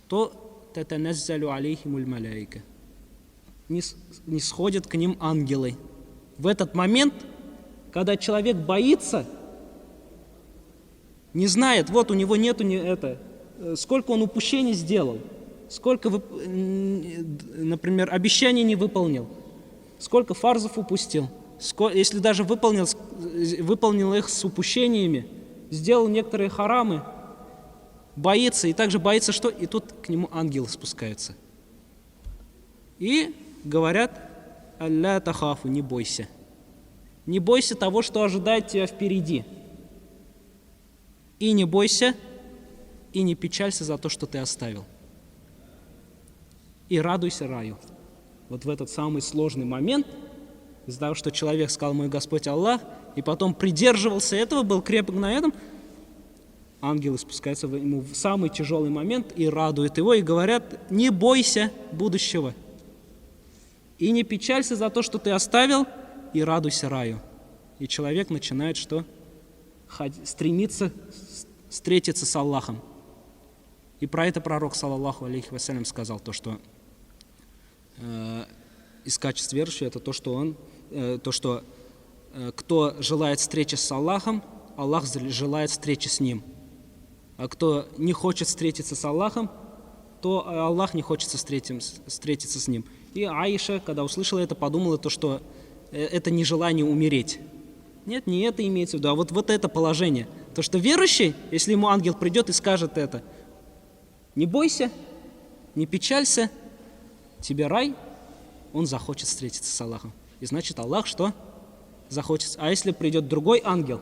то татаназзалю алейхимуль маляйка, не сходят к ним ангелы. В этот момент, когда человек боится, не знает, вот у него нету сколько он упущений сделал, сколько, например, обещаний не выполнил, сколько фарзов упустил, если даже выполнил их с упущениями, сделал некоторые харамы, боится, и также боится, что и тут к нему ангелы спускаются. И говорят: «Алля тахафу», не бойся. Не бойся того, что ожидает тебя впереди. И не бойся, и не печалься за то, что ты оставил. И радуйся раю. Вот в этот самый сложный момент, из-за того, что человек сказал мой Господь Аллах, и потом придерживался этого, был крепок на этом, ангелы спускаются ему в самый тяжелый момент и радуют его, и говорят: не бойся будущего. И не печалься за то, что ты оставил, и радуйся раю. И человек начинает что? Стремиться встретиться с Аллахом. И про это пророк, саллаллаху алейхи ва саллям, сказал, то, что из качеств верующего это то, что кто желает встречи с Аллахом, Аллах желает встречи с ним. А кто не хочет встретиться с Аллахом, то Аллах не хочет встретиться с ним. И Аиша, когда услышала это, подумала, то, что это не желание умереть. Нет, не это имеется в виду, а вот это положение. То, что верующий, если ему ангел придет и скажет это: не бойся, не печалься, тебе рай, он захочет встретиться с Аллахом. И значит, Аллах что? Захочет. А если придет другой ангел,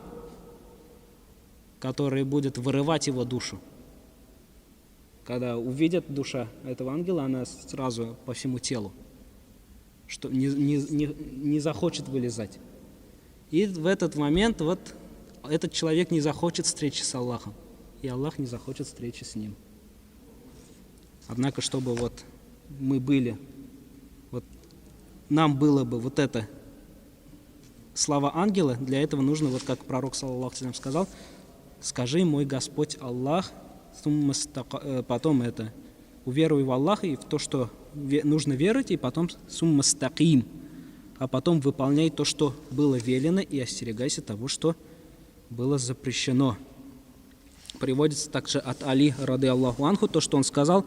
который будет вырывать его душу, когда увидит душа этого ангела, она сразу по всему телу, что не захочет вылезать. И в этот момент вот этот человек не захочет встречи с Аллахом, и Аллах не захочет встречи с ним. Однако, чтобы вот мы были, вот нам было бы вот это слава ангела, для этого нужно, вот как пророк, саллаллаху алейхи ва саллям, сказал: скажи мой Господь Аллах, потом это уверуй в Аллаха и в то, что нужно верить, и потом суммастаким, а потом выполняй то, что было велено, и остерегайся того, что было запрещено. Приводится также от Али, рады Аллаху анху, то, что он сказал: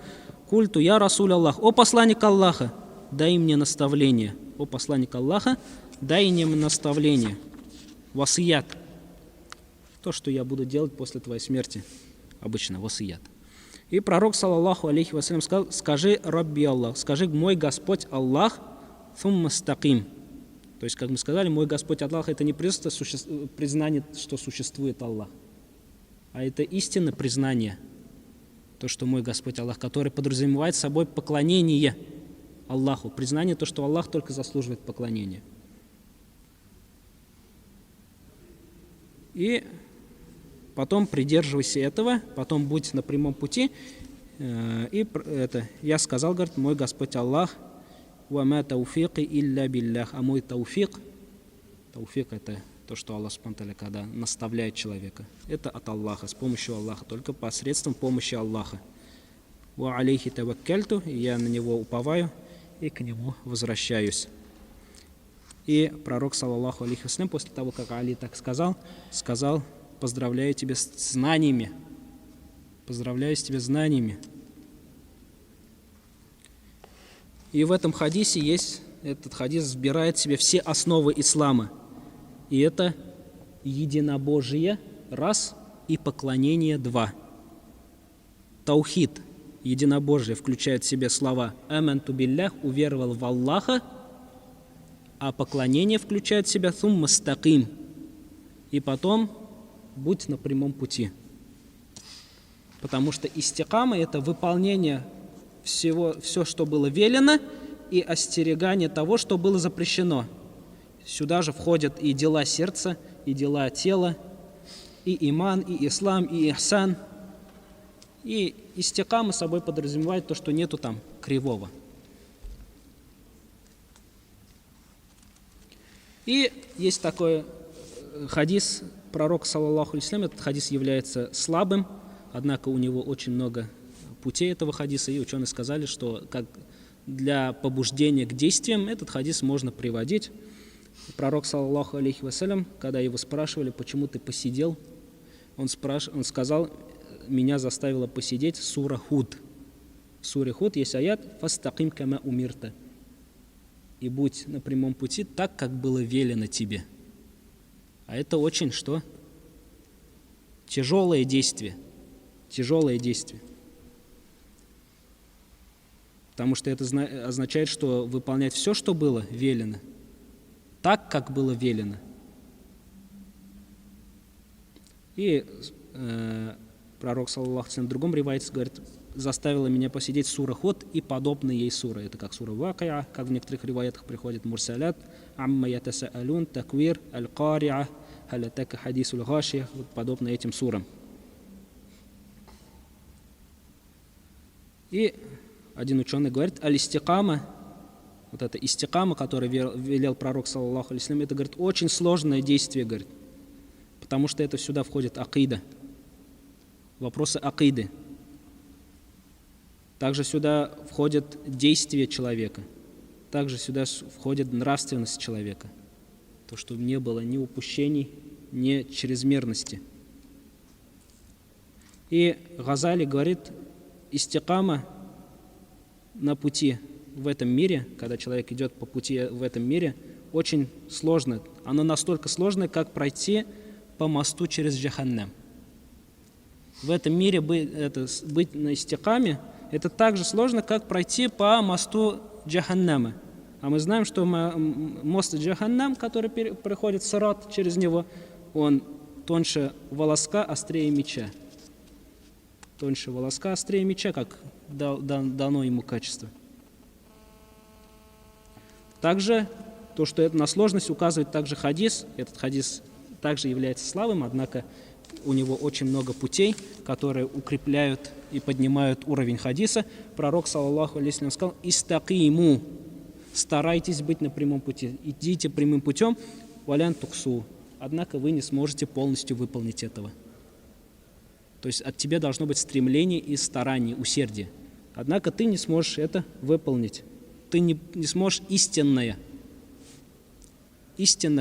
культу я Расуль Аллах, о посланник Аллаха, дай мне наставление. О посланник Аллаха, дай мне наставление. Васият. То, что я буду делать после твоей смерти. Обычно васият. И пророк, саллаллаху алейхи ва саллям, сказал: скажи Рабби Аллах, скажи мой Господь Аллах, сумма стаким. То есть, как мы сказали, мой Господь Аллах — это не просто признание, что существует Аллах, а это истинное признание, то, что мой Господь Аллах, который подразумевает собой поклонение Аллаху, признание то, что Аллах только заслуживает поклонения. И потом придерживайся этого, потом будь на прямом пути. И это я сказал, говорит, мой Господь Аллах, «Вама тауфики илля биллях», а мой тауфик, это то, что Аллах субхану ва тааля, когда наставляет человека, это от Аллаха, с помощью Аллаха, только посредством помощи Аллаха. «Ва алейхи таваккальту», и я на него уповаю и к нему возвращаюсь. И пророк, саллаллаху алейхи ва саллям, после того, как Али так сказал: поздравляю тебя с знаниями. Поздравляю тебя с знаниями. И в этом хадисе есть, этот хадис сбирает в себе все основы ислама. И это единобожие, раз, и поклонение, два. Таухид, единобожие, включает в себе слова «Аманту биллях», уверовал в Аллаха, а поклонение включает в себя «Сумма стаким», и потом «Будь на прямом пути». Потому что истикама – это выполнение все, что было велено, и остерегание того, что было запрещено. Сюда же входят и дела сердца, и дела тела, и иман, и ислам, и ихсан. И истикама собой подразумевает то, что нету там кривого. И есть такой хадис пророка, саллаллаху алейхи ва саллям. Этот хадис является слабым, однако у него очень много путей этого хадиса, и ученые сказали, что как для побуждения к действиям этот хадис можно приводить. Пророк, саллаллаху алейхи ва саллям, когда его спрашивали, почему ты посидел, он сказал, меня заставила посидеть сура Худ. В суре Худ есть аят «Фастаким кама умирта» и будь на прямом пути так, как было велено тебе. А это очень что? Тяжелое действие. Тяжелое действие. Потому что это означает, что выполнять все, что было велено, так, как было велено. И пророк, саллаллаху алейхи ва саллям, в другом ривайте говорит, заставила меня посидеть сура Худ и подобные ей суры. Это как сура Вакия, как в некоторых риваятах приходит Мурсалят, Амма ятасаалун, Таквир, Аль-Кариа, Халятака хадисуль гашия, вот подобные этим сурам. И один ученый говорит, аль-истикама, вот это истикама, которое велел пророк, саллаллаху алейхи ва саллям, это, говорит, очень сложное действие, говорит, потому что это сюда входит акида, вопросы акиды. Также сюда входит действие человека, также сюда входит нравственность человека, то, что не было ни упущений, ни чрезмерности. И Газали говорит, истикама на пути в этом мире, когда человек идет по пути в этом мире, очень сложно. Оно настолько сложное, как пройти по мосту через Джаханнам. В этом мире быть на истикаме, это так же сложно, как пройти по мосту Джаханнама. А мы знаем, что мост Джаханнам, который проходит сират через него, он тоньше волоска, острее меча. Тоньше волоска, острее меча, как дано ему качество. Также то, что это на сложность указывает также хадис. Этот хадис также является слабым, однако у него очень много путей, которые укрепляют и поднимают уровень хадиса. Пророк, саллаллаху алейхи ва саллям, сказал: «Истакиму», старайтесь быть на прямом пути, идите прямым путем, валян туксу, однако вы не сможете полностью выполнить этого. То есть от тебя должно быть стремление и старание, усердие. Однако ты не сможешь это выполнить. Ты не сможешь истинно,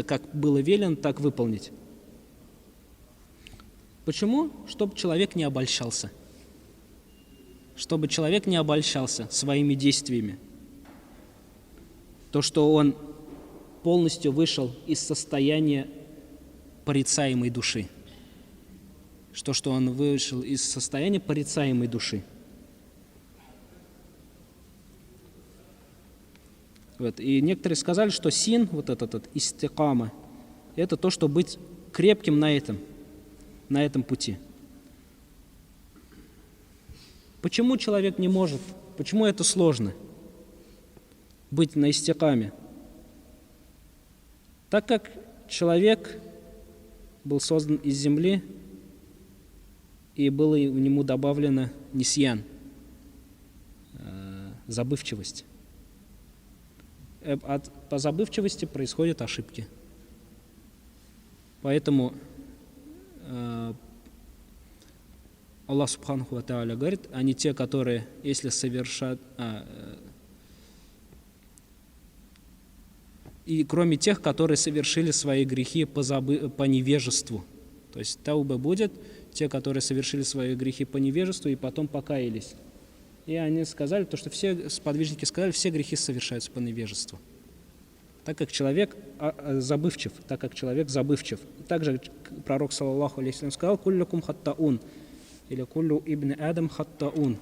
как было велено, так выполнить. Почему? Чтобы человек не обольщался. Чтобы человек не обольщался своими действиями. То, что он полностью вышел из состояния порицаемой души. Что он вышел из состояния порицаемой души. Вот. И некоторые сказали, что син, вот этот истикама, это то, что быть крепким на этом пути. Почему человек не может? Почему это сложно? Быть на истикаме? Так как человек был создан из земли, и было в нему добавлено нисьян, забывчивость. По забывчивости происходят ошибки. Поэтому Аллах Субханаху ва Тааля говорит, они те, которые, если совершат... И кроме тех, которые совершили свои грехи по невежеству. То есть тауба будет, те, которые совершили свои грехи по невежеству и потом покаялись. И они сказали, то, что все сподвижники сказали, все грехи совершаются по невежеству. Так как человек забывчив, Также пророк, саллаллаху алейхи вассалям, сказал: «Куллюкум хаттаун», или «Куллю ибн Адам хаттаун».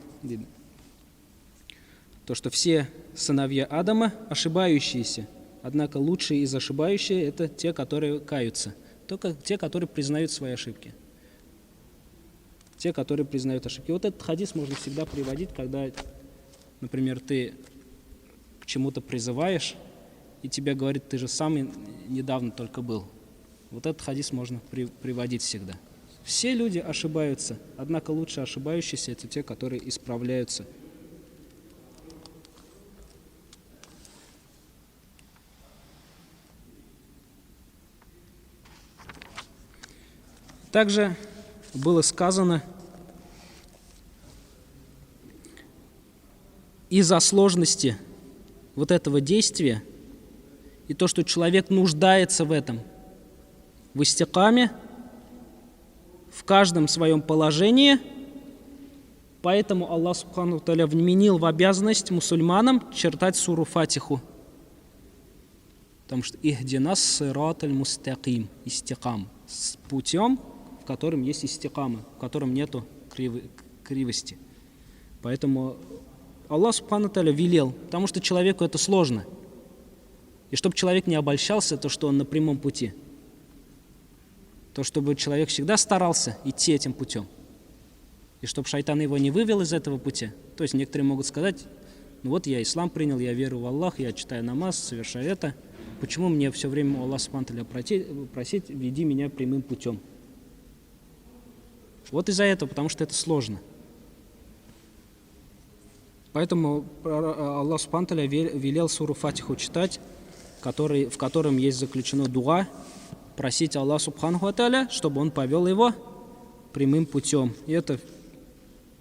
То, что все сыновья Адама ошибающиеся, однако лучшие из ошибающих — это те, которые каются, только те, которые признают свои ошибки. Те, которые признают ошибки. Вот этот хадис можно всегда приводить, когда, например, ты к чему-то призываешь, и тебе говорит: ты же сам недавно только был. Вот этот хадис можно приводить всегда. Все люди ошибаются, однако лучше ошибающиеся — это те, которые исправляются. Также было сказано, из-за сложности вот этого действия и то, что человек нуждается в этом, в истикаме, в каждом своем положении, поэтому Аллах Субхану ва Тааля вменил в обязанность мусульманам читать суру Фатиху. Потому что «Ихдинас сират аль-мустаким», истикам, с путем, в котором есть истикама, в котором нету кривости. Поэтому Аллах Субхану ва Тааля велел, потому что человеку это сложно. И чтобы человек не обольщался, то, что он на прямом пути. То, чтобы человек всегда старался идти этим путем. И чтобы шайтан его не вывел из этого пути. То есть некоторые могут сказать: ну вот я ислам принял, я верю в Аллах, я читаю намаз, совершаю это. Почему мне все время у Аллаха Субхану ва Тааля просить: веди меня прямым путем? Вот из-за этого, потому что это сложно. Поэтому Аллах Субхану ва Тааля велел суру Фатиху читать, в котором есть заключено дуа, просить Аллаха Субхану ва Тааля, чтобы он повел его прямым путем. И это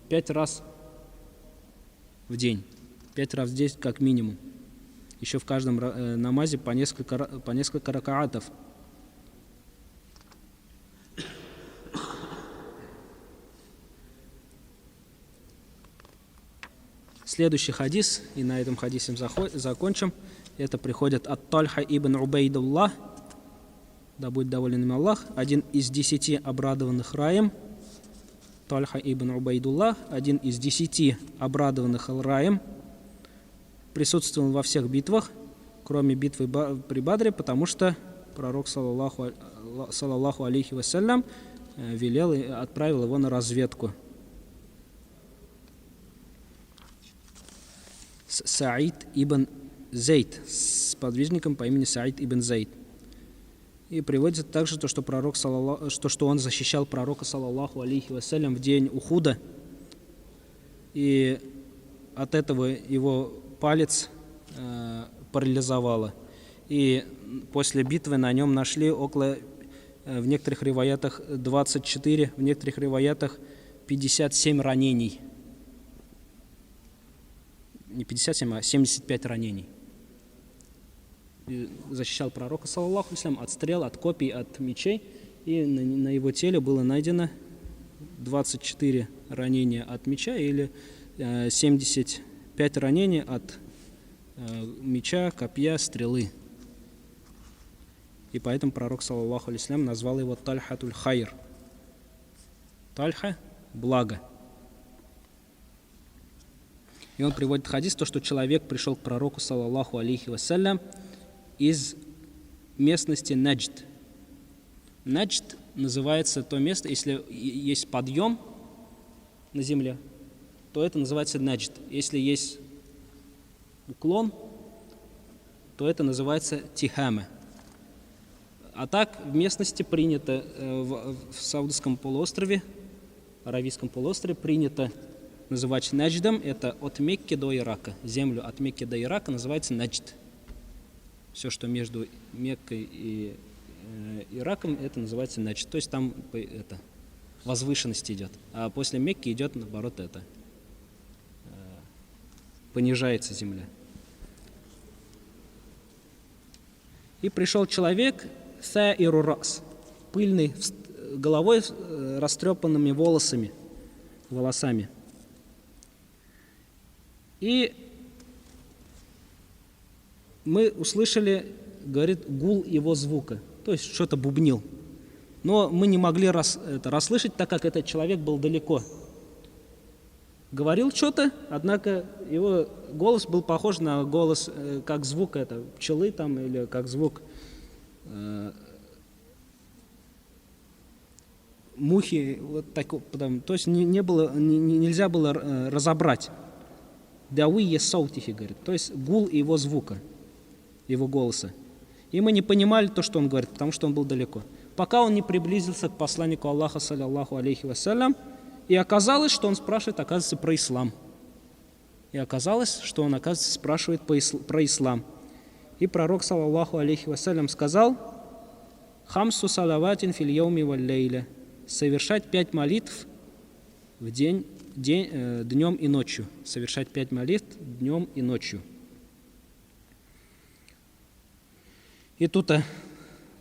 5 раз в день. 5 раз в день как минимум. Еще в каждом намазе по несколько ракаатов. Следующий хадис, и на этом хадисе закончим. Это приходит от Тальха ибн Убайдуллах, да будет доволен им Аллах, один из 10 обрадованных раем. Тальха ибн Убайдуллах, один из 10 обрадованных раем, присутствовал во всех битвах, кроме битвы при Бадре, потому что пророк, саллаллаху алейхи вассалям, велел и отправил его на разведку. Саид ибн Зейд, с подвижником по имени Саид ибн Зейд. И приводится также то, что он защищал пророка, саллаллаху алейхи вассалям, в день Ухуда. И от этого его палец парализовало. И после битвы на нем нашли в некоторых риваятах 24, в некоторых риваятах 57 ранений. Не 57, а 75 ранений. И защищал пророка, саллаллаху алейхи ва саллям, от стрел, от копий, от мечей. И на его теле было найдено 24 ранения от меча или 75 ранений от меча, копья, стрелы. И поэтому пророк, саллаллаху алейхи ва саллям, назвал его Тальхатуль Хайр. Тальха – благо. И он приводит хадис, то, что человек пришел к пророку, саллаллаху алейхи вассалям, из местности Наджд. Наджд называется то место, если есть подъем на земле, то это называется Наджд. Если есть уклон, то это называется Тихама. А так в местности принято, в Саудовском полуострове, Аравийском полуострове принято называть Надждом, это от Мекки до Ирака. Землю от Мекки до Ирака называется Наджд. Все, что между Меккой и Ираком, это называется Наджд. То есть там возвышенность идет. А после Мекки идет, наоборот, понижается земля. И пришел человек, саиру рас, пыльный головой, растрепанными волосами. И мы услышали, говорит, гул его звука, то есть что-то бубнил. Но мы не могли расслышать, так как этот человек был далеко. Говорил что-то, однако его голос был похож на голос, как звук пчелы там, или как звук мухи, вот такой, то есть нельзя было разобрать. Дави саутихи, говорит, то есть гул его звука, его голоса. И мы не понимали то, что он говорит, потому что он был далеко. Пока он не приблизился к посланнику Аллаха, саллаллаху алейхи вассалям, и оказалось, что он спрашивает, оказывается, про ислам. И оказалось, что он, оказывается, спрашивает про ислам. И пророк, саллаллаху алейхи вассалям, сказал: «Хамсу салаватин фил яуми валь лейля» — совершать 5 молитв в днем и ночью. Совершать 5 молитв днем и ночью. И тут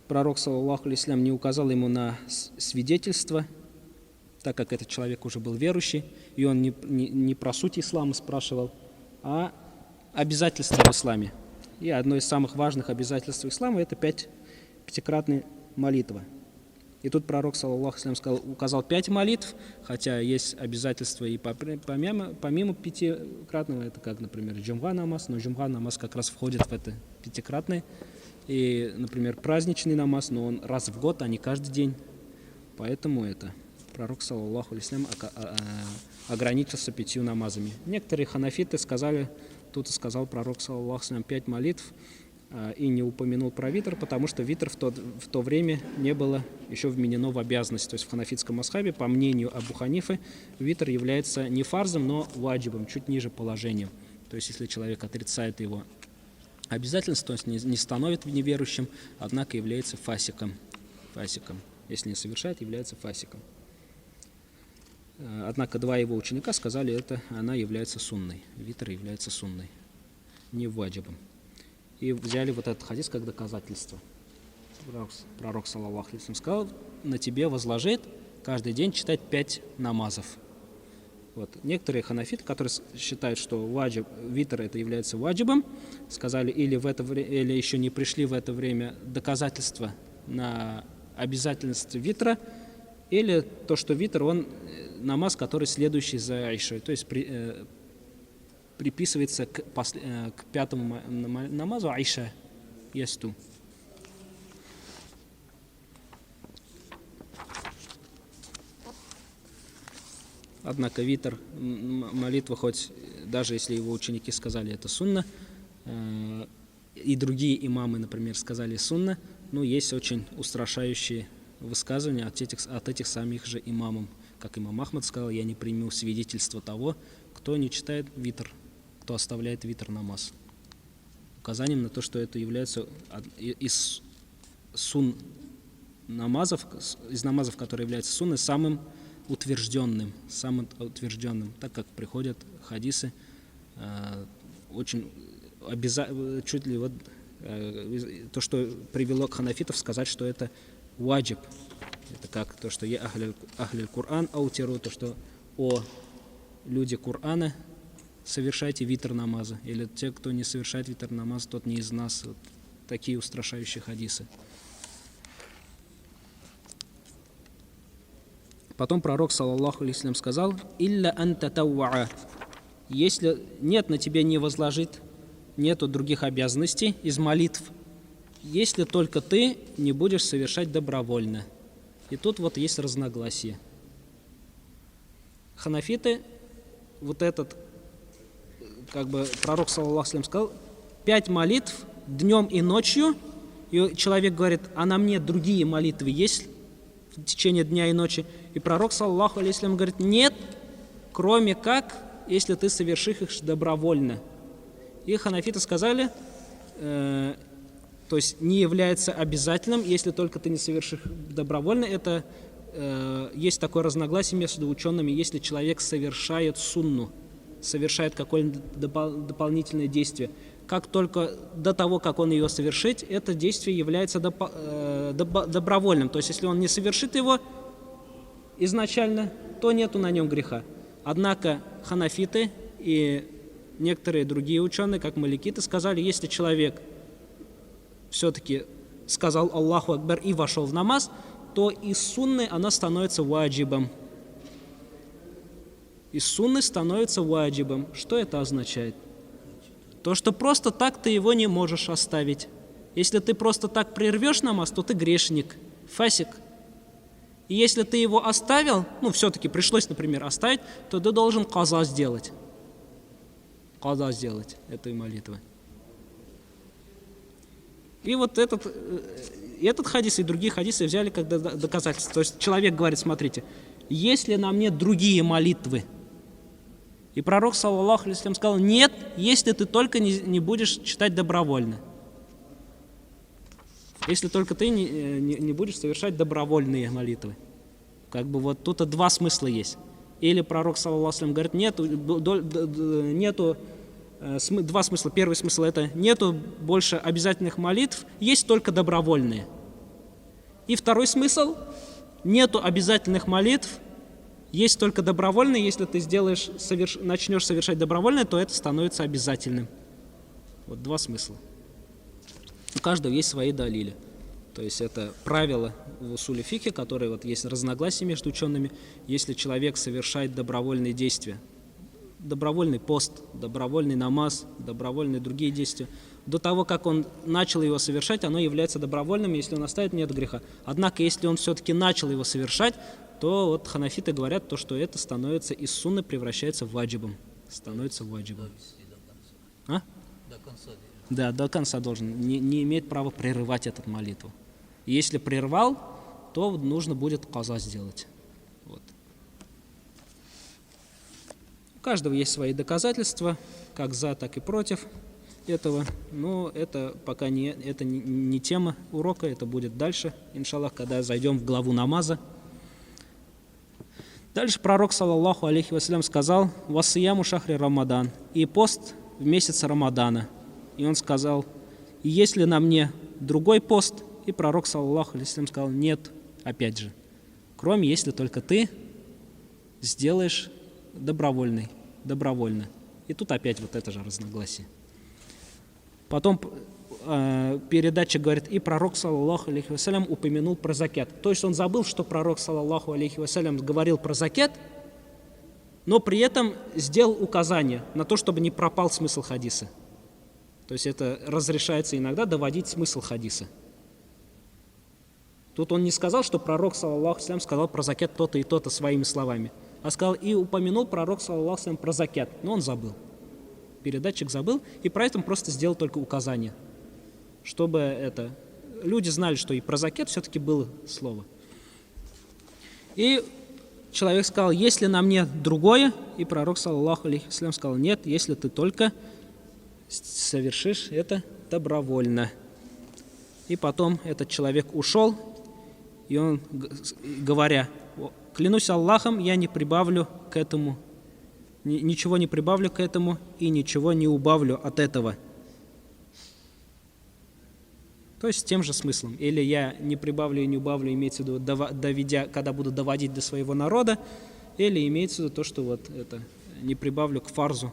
пророк, саллаллаху алейхи вассалям, не указал ему на свидетельство, так как этот человек уже был верующий, и он не про суть ислама спрашивал, а обязательства в исламе. И одно из самых важных обязательств ислама — это пятикратная молитва. И тут пророк, саллаллаху алейхи вассалям, указал 5 молитв, хотя есть обязательства и помимо пятикратного, это как, например, джумга намаз, но джумга намаз как раз входит в это пятикратное. И, например, праздничный намаз, но он раз в год, а не каждый день. Поэтому пророк, саллаллаху алейхи вассалям, ограничился 5 намазами. Некоторые ханафиты сказал пророк, саллаллаху алейхи вассалям, 5 молитв и не упомянул про витр, потому что витр в то время не было еще вменено в обязанность. То есть в ханафитском мазхабе, по мнению Абу Ханифы, витр является не фарзом, но ваджибом, чуть ниже положением. То есть если человек отрицает его обязательность, то есть не становится неверующим, однако является фасиком. Если не совершает, является фасиком. Однако 2 его ученика сказали, она является сунной. Витр является сунной, не ваджибом. И взяли вот этот хадис как доказательство. Пророк, саллаллаху алейхи вассалям, сказал: на тебе возложит каждый день читать 5 намазов. Вот. Некоторые ханафиты, которые считают, что витр это является ваджибом, сказали, или еще не пришли в это время доказательства на обязательность витра, или то, что витр, он намаз, который следующий за айшой, то есть приписывается к 5-му намазу айша ясту. Однако витр, молитва, хоть даже если его ученики сказали это сунна, и другие имамы, например, сказали сунна, но есть очень устрашающие высказывания от этих самих же имамов. Как имам Ахмад сказал: я не приму свидетельство того, кто не читает витр, кто оставляет витр намаз. Указанием на то, что это является из намазов, которые являются сунной, самым утвержденным, так как приходят хадисы, очень чуть ли то, что привело к ханафитов сказать, что это ваджиб. Это как то, что я ахлиль Кур'ан аутиру, то, что люди Кур'ана, совершайте витр намаза. Или те, кто не совершает витр намаз, тот не из нас. Вот такие устрашающие хадисы. Потом пророк, саллаллаху алейхи вассалям, сказал: «Илля анта тауа». Если нет, на тебя не возложит, нету других обязанностей из молитв, если только ты не будешь совершать добровольно. И тут вот есть разногласие. Ханафиты, пророк, саллаллаху алейхи вассалям, сказал: 5 молитв днем и ночью, и человек говорит: а на мне другие молитвы есть в течение дня и ночи? И пророк, саллаллаху алейхи вассалям, говорит: нет, кроме как, если ты совершишь их добровольно. И ханафиты сказали, то есть не является обязательным, если только ты не совершишь добровольно. Это есть такое разногласие между учеными, если человек совершает сунну, совершает какое-нибудь дополнительное действие. Как только до того, как он ее совершит, это действие является добровольным. То есть если он не совершит его, изначально, то нету на нем греха. Однако ханафиты и некоторые другие ученые, как маликиты, сказали, если человек все-таки сказал Аллаху Акбар и вошел в намаз, то из сунны она становится ваджибом. Из сунны становится ваджибом. Что это означает? То, что просто так ты его не можешь оставить. Если ты просто так прервешь намаз, то ты грешник, фасик. И если ты его оставил, все-таки пришлось, например, оставить, то ты должен каза сделать. Каза сделать этой молитвы. И вот этот хадис и другие хадисы взяли как доказательство. То есть человек говорит, смотрите, есть ли на мне другие молитвы? И пророк, саллаллаху алейхи ва саллям, сказал, нет, если ты только не будешь читать добровольно. Если только ты не будешь совершать добровольные молитвы. Как бы вот тут два смысла есть. Или пророк, саллаллаху алейхи ва саллям, говорит, нету два смысла. Первый смысл — это нету больше обязательных молитв, есть только добровольные. И второй смысл — нету обязательных молитв, есть только добровольные. Если ты начнешь совершать добровольное, то это становится обязательным. Вот два смысла. У каждого есть свои далили. То есть это правило в усуле фикхи, которые вот есть разногласия между учеными. Если человек совершает добровольные действия, добровольный пост, добровольный намаз, добровольные другие действия, до того, как он начал его совершать, оно является добровольным, если он оставит, нет греха. Однако, если он все-таки начал его совершать, то вот ханафиты говорят, что это становится из сунны, превращается в ваджибом. Становится ваджибом. А? До конца. Да, до конца должен. Не имеет права прерывать эту молитву. И если прервал, то нужно будет каза сделать. Вот. У каждого есть свои доказательства, как за, так и против этого. Но это пока не тема урока, это будет дальше, иншаллах, когда зайдем в главу намаза. Дальше пророк, саллаллаху алейхи ва саллям, сказал: «Вассияму шахри Рамадан», и пост в месяц Рамадана. И он сказал: «И есть ли на мне другой пост?» И пророк, саллаллаху алейхи ва саллям, сказал: «Нет, опять же, кроме если только ты сделаешь добровольно». И тут опять вот это же разногласие. Потом передатчик говорит, и пророк, саллаллаху алейхи ва саллям, упомянул про закят. То есть он забыл, что пророк, саллаллаху алейхи ва саллям, говорил про закят, но при этом сделал указание на то, чтобы не пропал смысл хадиса. То есть это разрешается иногда доводить смысл хадиса. Тут он не сказал, что пророк, саллаллаху алейхи ва саллям, сказал про закят то-то и то-то своими словами, а сказал, и упомянул пророк, саллаллаху алейхи ва саллям, про закят, но он забыл. Передатчик забыл, и про это просто сделал только указание, чтобы люди знали, что и про закят все-таки было слово. И человек сказал, есть ли на мне другое? И пророк, саллаллаху алейхи ва саллям, сказал, нет, если ты только совершишь это добровольно. И потом этот человек ушел, и он, говоря, клянусь Аллахом, я не прибавлю к этому, ничего не прибавлю к этому и ничего не убавлю от этого. То есть тем же смыслом. Или я не прибавлю и не убавлю, имеется в виду, когда буду доводить до своего народа, или имеется в виду то, что вот это, не прибавлю к фарзу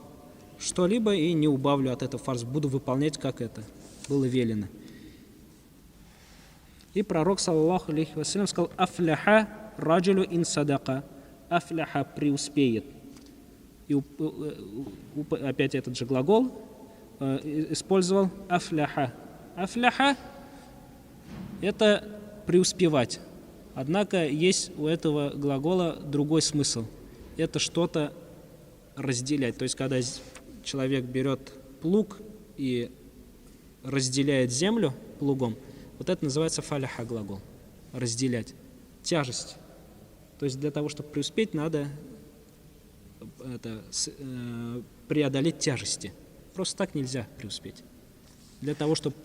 что-либо и не убавлю от этого фарза, буду выполнять, как это было велено. И пророк, саллаллаху алейхи ва саллям, сказал, афляха раджулю ин садака, афляха преуспеет. И опять этот же глагол использовал афляха. Афляха – это преуспевать. Однако есть у этого глагола другой смысл. Это что-то разделять. То есть, когда человек берет плуг и разделяет землю плугом, вот это называется фаляха глагол. Разделять. Тяжесть. То есть, для того, чтобы преуспеть, надо преодолеть тяжести. Просто так нельзя преуспеть. Для того, чтобы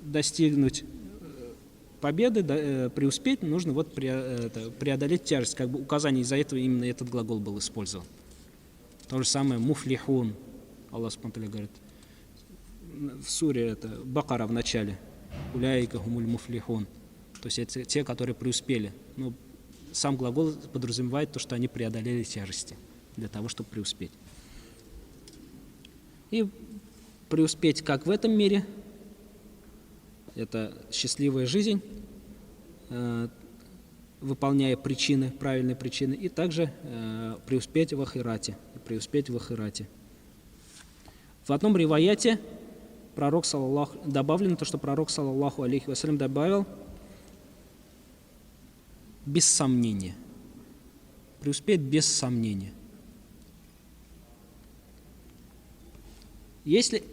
достигнуть победы, преуспеть, нужно вот преодолеть тяжесть. Как бы указание, из-за этого именно этот глагол был использован. То же самое муфлихун. Аллах субхану говорит в суре Бакара в начале. Уляйка хумуль муфлихун. То есть это те, которые преуспели. Но сам глагол подразумевает то, что они преодолели тяжести для того, чтобы преуспеть. И преуспеть как в этом мире, это счастливая жизнь, выполняя причины, правильные причины, и также преуспеть в ахирате. В одном риваяте добавлено то, что пророк, саллаллаху алейхи вассалям, добавил: без сомнения. Преуспеть без сомнения.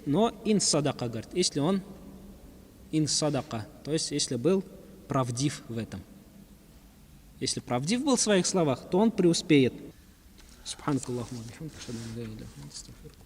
Но ин садака, говорит, если он ин садака, то есть если был правдив в этом. Если правдив был в своих словах, то он преуспеет. Субханакаллахумма ва бихамдика, ашхаду ан ла иляха илля анта, астагфирука.